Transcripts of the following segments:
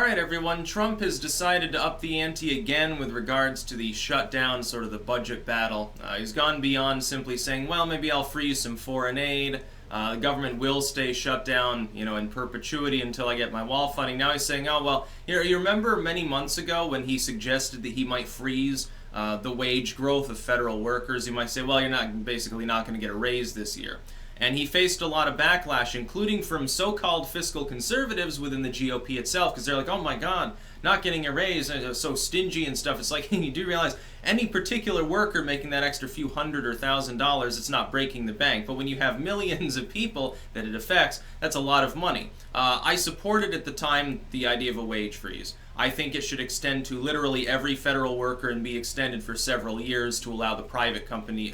Alright everyone, Trump has decided to up the ante again with regards to the shutdown, sort of the budget battle. He's gone beyond simply saying, well, maybe I'll freeze some foreign aid. The government will stay shut down, in perpetuity until I get my wall funding. Now he's saying, oh, well, you remember many months ago when he suggested that he might freeze the wage growth of federal workers? He might say, well, you're basically not going to get a raise this year. And he faced a lot of backlash, including from so-called fiscal conservatives within the GOP itself, because they're like, oh my God, not getting a raise, so stingy and stuff. It's like, you do realize any particular worker making that extra few $100 or $1,000, it's not breaking the bank. But when you have millions of people that it affects, that's a lot of money. I supported at the time the idea of a wage freeze. I think it should extend to literally every federal worker and be extended for several years to allow the private company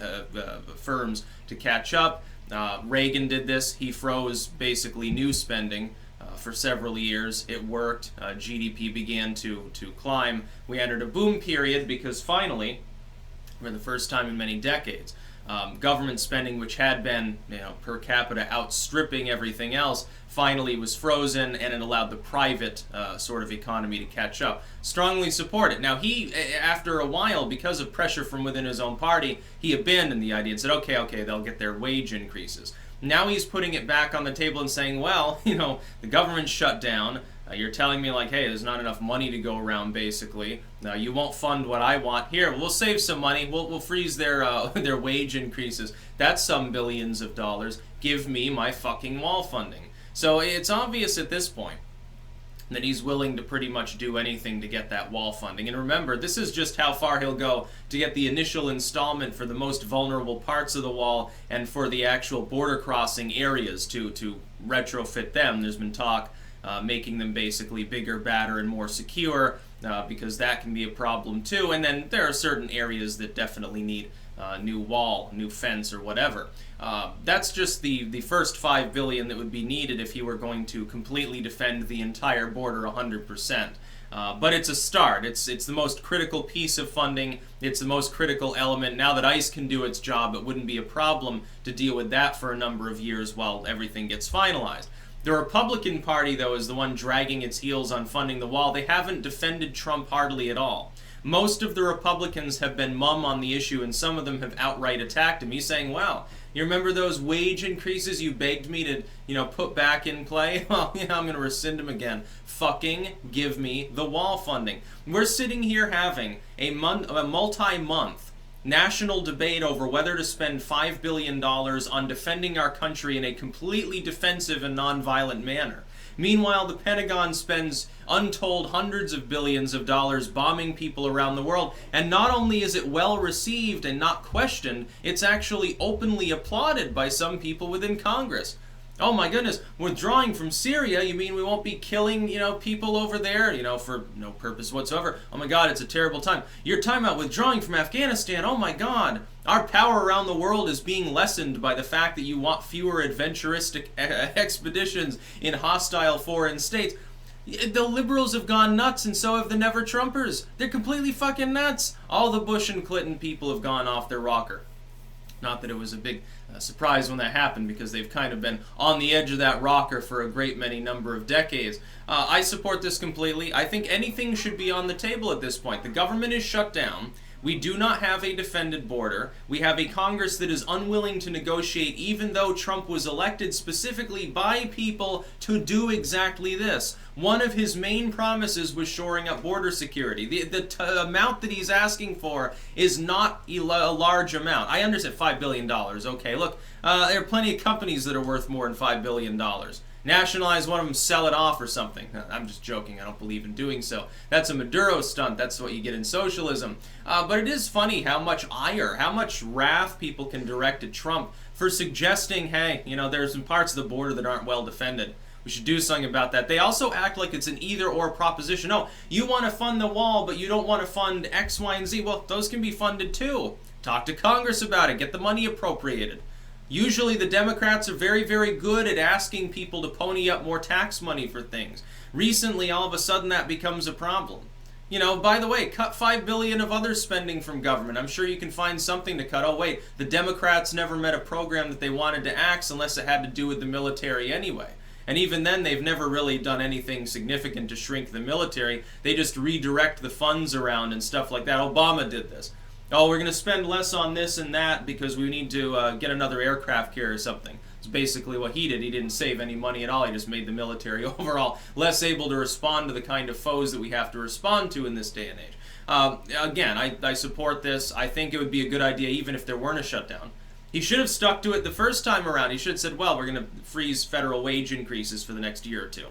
firms to catch up. Reagan did this. He froze basically new spending for several years. It worked. GDP began to climb. We entered a boom period because finally, for the first time in many decades, government spending, which had been per capita outstripping everything else, finally was frozen, and it allowed the private sort of economy to catch up. Strongly support it. Now he, after a while, because of pressure from within his own party, he abandoned the idea and said, okay, they'll get their wage increases. Now he's putting it back on the table and saying, well, the government's shut down. You're telling me like, hey, there's not enough money to go around, basically. You won't fund what I want. Here, we'll save some money. We'll freeze their their wage increases. That's some billions of dollars. Give me my fucking wall funding. So it's obvious at this point that he's willing to pretty much do anything to get that wall funding. And remember, this is just how far he'll go to get the initial installment for the most vulnerable parts of the wall and for the actual border crossing areas to retrofit them. There's been talk making them basically bigger, badder, and more secure, because that can be a problem too. And then there are certain areas that definitely need new wall, new fence, or whatever. That's just the first $5 billion that would be needed if he were going to completely defend the entire border 100%. But it's a start. It's the most critical piece of funding. It's the most critical element. Now that ICE can do its job, it wouldn't be a problem to deal with that for a number of years while everything gets finalized. The Republican Party, though, is the one dragging its heels on funding the wall. They haven't defended Trump hardly at all. Most of the Republicans have been mum on the issue, and some of them have outright attacked him. He's saying, well, you remember those wage increases you begged me to, put back in play? Well, I'm going to rescind them again. Fucking give me the wall funding. We're sitting here having a multi-month national debate over whether to spend $5 billion on defending our country in a completely defensive and nonviolent manner. Meanwhile, the Pentagon spends untold hundreds of billions of dollars bombing people around the world, and not only is it well received and not questioned, it's actually openly applauded by some people within Congress. Oh my goodness, withdrawing from Syria, you mean we won't be killing, people over there, for no purpose whatsoever? Oh my God, it's a terrible time. You're talking about withdrawing from Afghanistan. Oh my God. Our power around the world is being lessened by the fact that you want fewer adventuristic expeditions in hostile foreign states. The liberals have gone nuts, and so have the never-Trumpers. They're completely fucking nuts. All the Bush and Clinton people have gone off their rocker. Not that it was a big surprise when that happened, because they've kind of been on the edge of that rocker for a great many number of decades. I support this completely. I think anything should be on the table at this point. The government is shut down. We do not have a defended border. We have a Congress that is unwilling to negotiate, even though Trump was elected specifically by people to do exactly this. One of his main promises was shoring up border security. The amount that he's asking for is not a large amount. I understand $5 billion. Okay, look, there are plenty of companies that are worth more than $5 billion. Nationalize one of them, sell it off or something. I'm just joking. I don't believe in doing so. That's a Maduro stunt. That's what you get in socialism. But it is funny how much ire, how much wrath people can direct at Trump for suggesting, hey, there's some parts of the border that aren't well defended. We should do something about that. They also act like it's an either-or proposition. Oh, you want to fund the wall, but you don't want to fund X, Y, and Z. Well, those can be funded too. Talk to Congress about it. Get the money appropriated. Usually the Democrats are very, very good at asking people to pony up more tax money for things. Recently, all of a sudden, that becomes a problem. By the way, cut $5 billion of other spending from government. I'm sure you can find something to cut. Oh, wait, the Democrats never met a program that they wanted to axe unless it had to do with the military anyway. And even then, they've never really done anything significant to shrink the military. They just redirect the funds around and stuff like that. Obama did this. Oh, we're going to spend less on this and that because we need to get another aircraft carrier or something. It's basically what he did. He didn't save any money at all. He just made the military overall less able to respond to the kind of foes that we have to respond to in this day and age. Again, I support this. I think it would be a good idea even if there weren't a shutdown. He should have stuck to it the first time around. He should have said, well, we're going to freeze federal wage increases for the next year or two.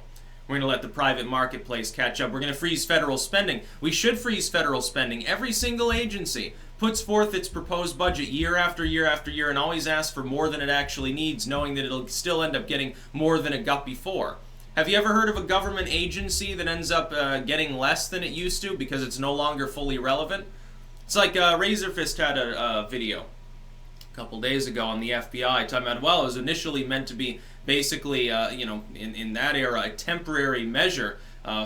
We're going to let the private marketplace catch up. We're going to freeze federal spending. We should freeze federal spending. Every single agency puts forth its proposed budget year after year after year and always asks for more than it actually needs, knowing that it'll still end up getting more than it got before. Have you ever heard of a government agency that ends up getting less than it used to because it's no longer fully relevant? It's like Razorfist had a video a couple days ago on the FBI talking about, well, it was initially meant to be basically, in that era, a temporary measure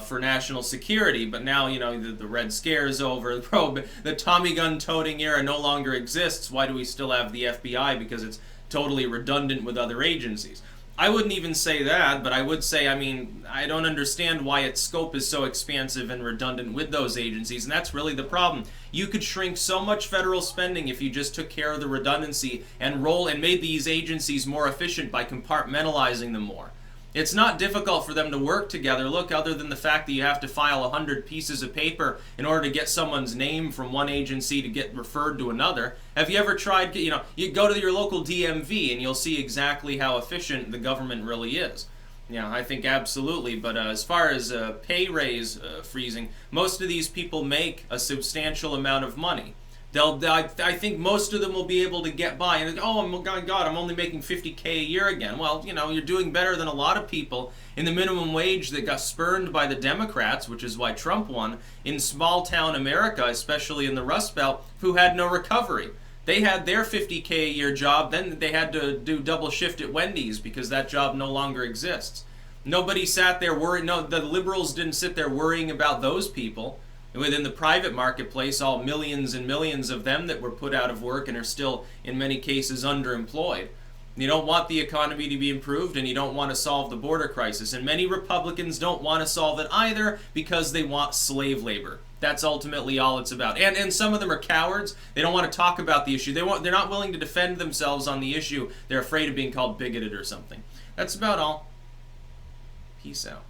for national security, but now, the Red Scare is over, the Tommy gun toting era no longer exists. Why do we still have the FBI? Because it's totally redundant with other agencies. I wouldn't even say that, but I would say, I don't understand why its scope is so expansive and redundant with those agencies, and that's really the problem. You could shrink so much federal spending if you just took care of the redundancy and made these agencies more efficient by compartmentalizing them more. It's not difficult for them to work together. Look, other than the fact that you have to file 100 pieces of paper in order to get someone's name from one agency to get referred to another. Have you ever tried, you go to your local DMV and you'll see exactly how efficient the government really is. Yeah, I think absolutely, but as far as pay raise freezing, most of these people make a substantial amount of money. I think most of them will be able to get by. And oh my God, I'm only making $50K a year again. Well, you're doing better than a lot of people in the minimum wage that got spurned by the Democrats, which is why Trump won, in small town America, especially in the Rust Belt, who had no recovery. They had their $50K a year job, then they had to do double shift at Wendy's because that job no longer exists. Nobody sat there worrying. No, the liberals didn't sit there worrying about those people. Within the private marketplace, all millions and millions of them that were put out of work and are still, in many cases, underemployed. You don't want the economy to be improved, and you don't want to solve the border crisis. And many Republicans don't want to solve it either because they want slave labor. That's ultimately all it's about. And some of them are cowards. They don't want to talk about the issue. They're not willing to defend themselves on the issue. They're afraid of being called bigoted or something. That's about all. Peace out.